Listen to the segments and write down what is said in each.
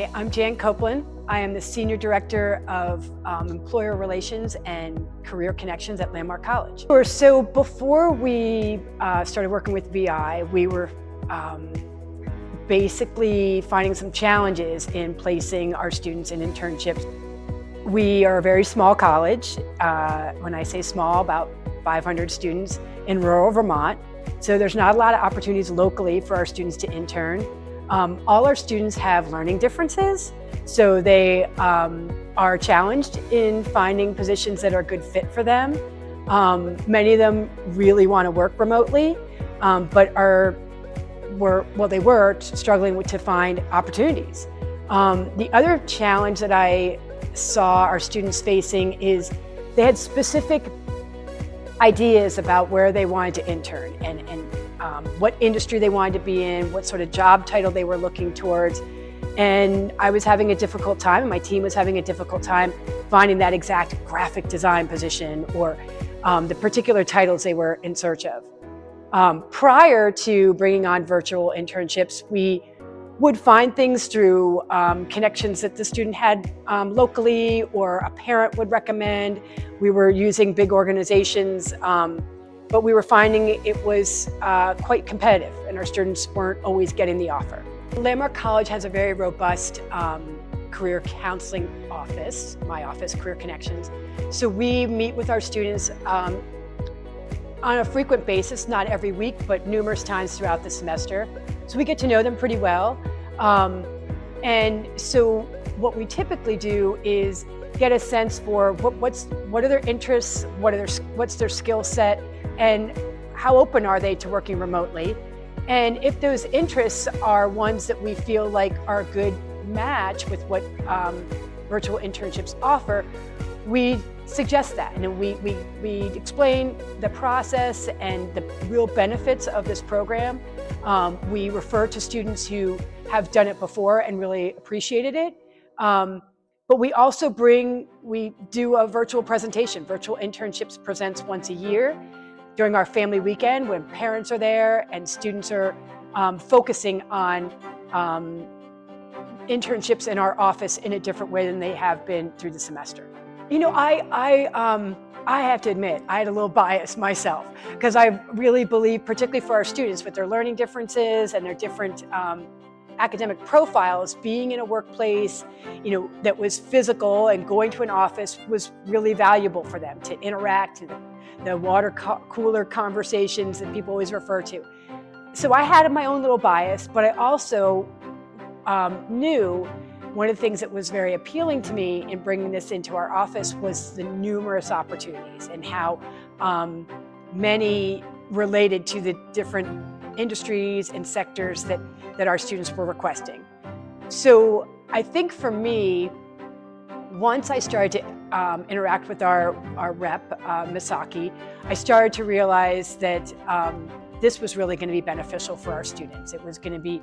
Hi, I'm Jan Copeland. I am the Senior Director of Employer Relations and Career Connections at Landmark College. So before we started working with VI, we were basically finding some challenges in placing our students in internships. We are a very small college. When I say small, about 500 students in rural Vermont. So there's not a lot of opportunities locally for our students to intern. All our students have learning differences, so they are challenged in finding positions that are a good fit for them. Many of them really want to work remotely, but they were struggling to find opportunities. The other challenge that I saw our students facing is they had specific ideas about where they wanted to intern and what industry they wanted to be in, what sort of job title they were looking towards. And I was having a difficult time, and my team was having a difficult time finding that exact graphic design position or the particular titles they were in search of. Prior to bringing on virtual internships, we would find things through connections that the student had locally or a parent would recommend. We were using big organizations, but we were finding it was quite competitive and our students weren't always getting the offer. Landmark College has a very robust career counseling office, my office, Career Connections. So we meet with our students on a frequent basis, not every week, but numerous times throughout the semester. So we get to know them pretty well. And so what we typically do is get a sense for what are their interests, what's their skill set, and how open are they to working remotely. And if those interests are ones that we feel like are a good match with what virtual internships offer, we suggest that, and then we explain the process and the real benefits of this program. We refer to students who have done it before and really appreciated it. But we also we do a virtual presentation. Virtual Internships presents once a year during our family weekend when parents are there and students are focusing on internships in our office in a different way than they have been through the semester. You know, I have to admit, I had a little bias myself because I really believe, particularly for our students with their learning differences and their different academic profiles, being in a workplace, you know, that was physical and going to an office was really valuable for them to interact, the water cooler conversations that people always refer to. So I had my own little bias, but I also knew one of the things that was very appealing to me in bringing this into our office was the numerous opportunities and how many related to the different industries and sectors that our students were requesting. So I think for me, once I started to interact with our rep, Misaki, I started to realize that this was really going to be beneficial for our students. It was going to be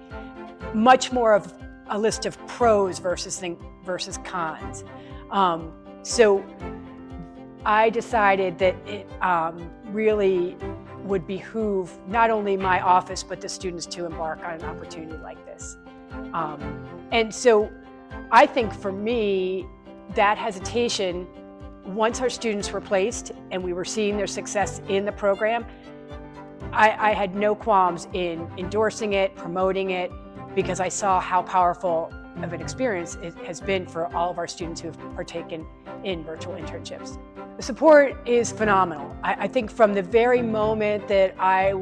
much more of a list of pros versus cons. So I decided that it really would behoove not only my office, but the students to embark on an opportunity like this. And so I think for me, that hesitation, once our students were placed and we were seeing their success in the program, I had no qualms in endorsing it, promoting it, because I saw how powerful of an experience it has been for all of our students who have partaken in virtual internships. The support is phenomenal. I think from the very moment that I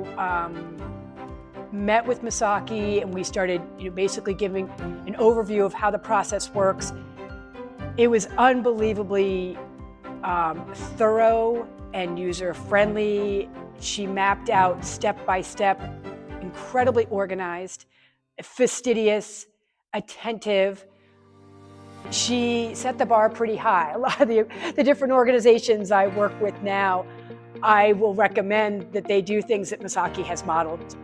met with Misaki and we started basically giving an overview of how the process works, it was unbelievably thorough and user-friendly. She mapped out step by step, incredibly organized, fastidious, attentive. She set the bar pretty high. A lot of the different organizations I work with now, I will recommend that they do things that Misaki has modeled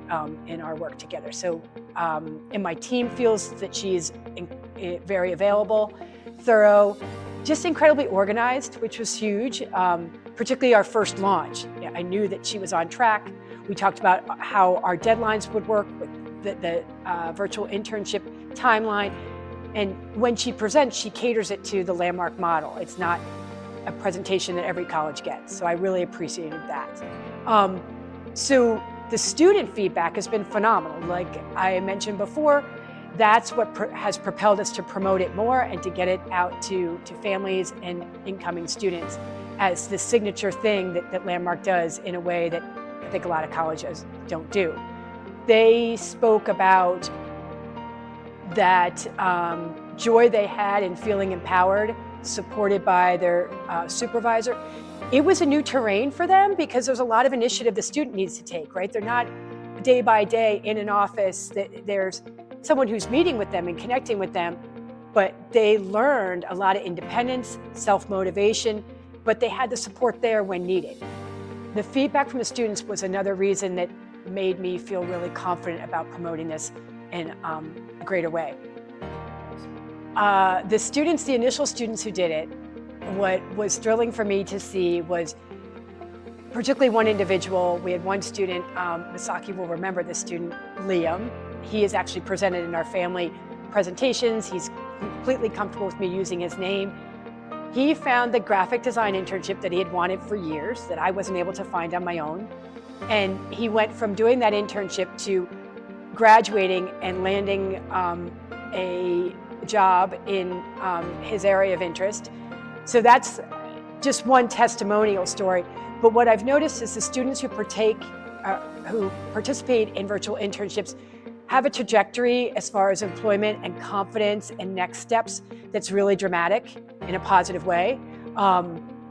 in our work together. So, and my team feels that she's very available, thorough, just incredibly organized, which was huge, particularly our first launch. I knew that she was on track. We talked about how our deadlines would work with the virtual internship timeline. And when she presents, she caters it to the Landmark model. It's not a presentation that every college gets. So I really appreciated that. So the student feedback has been phenomenal. Like I mentioned before, that's what has propelled us to promote it more and to get it out to families and incoming students as the signature thing that Landmark does in a way that I think a lot of colleges don't do. They spoke about that joy they had in feeling empowered, supported by their supervisor. It was a new terrain for them because there's a lot of initiative the student needs to take, right? They're not day by day in an office. There's someone who's meeting with them and connecting with them, but they learned a lot of independence, self-motivation, but they had the support there when needed. The feedback from the students was another reason that made me feel really confident about promoting this in a greater way. The initial students who did it, what was thrilling for me to see was particularly one individual. We had one student, Misaki will remember this student, Liam. He is actually presented in our family presentations. He's completely comfortable with me using his name. He found the graphic design internship that he had wanted for years that I wasn't able to find on my own. And he went from doing that internship to graduating and landing a job in his area of interest. So that's just one testimonial story. But what I've noticed is the students who participate in virtual internships have a trajectory as far as employment and confidence and next steps that's really dramatic in a positive way.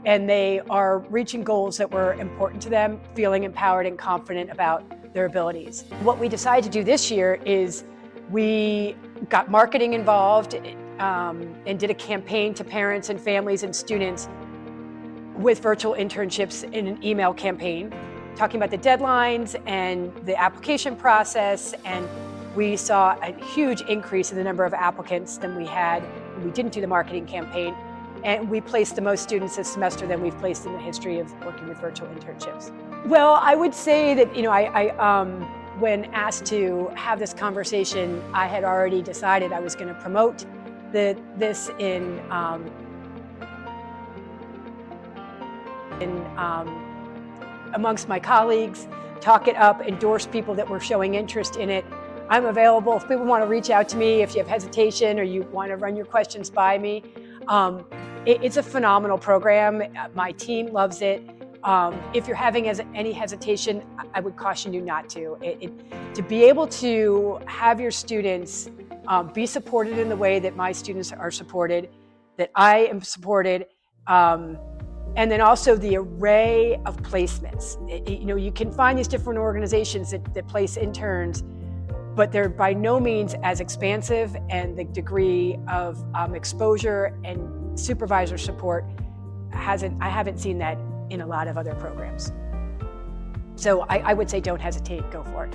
And they are reaching goals that were important to them, feeling empowered and confident about their abilities. What we decided to do this year is we got marketing involved and did a campaign to parents and families and students with virtual internships in an email campaign, talking about the deadlines and the application process. And we saw a huge increase in the number of applicants than we had when we didn't do the marketing campaign. And we placed the most students this semester than we've placed in the history of working with virtual internships. Well, I would say that, when asked to have this conversation, I had already decided I was going to promote this amongst my colleagues, talk it up, endorse people that were showing interest in it. I'm available if people want to reach out to me, if you have hesitation or you want to run your questions by me. It's a phenomenal program. My team loves it. If you're having any hesitation, I would caution you not to. To be able to have your students be supported in the way that my students are supported, that I am supported, and then also the array of placements. You can find these different organizations that place interns, but they're by no means as expansive, and the degree of exposure and supervisor support I haven't seen that in a lot of other programs. So I would say don't hesitate, go for it.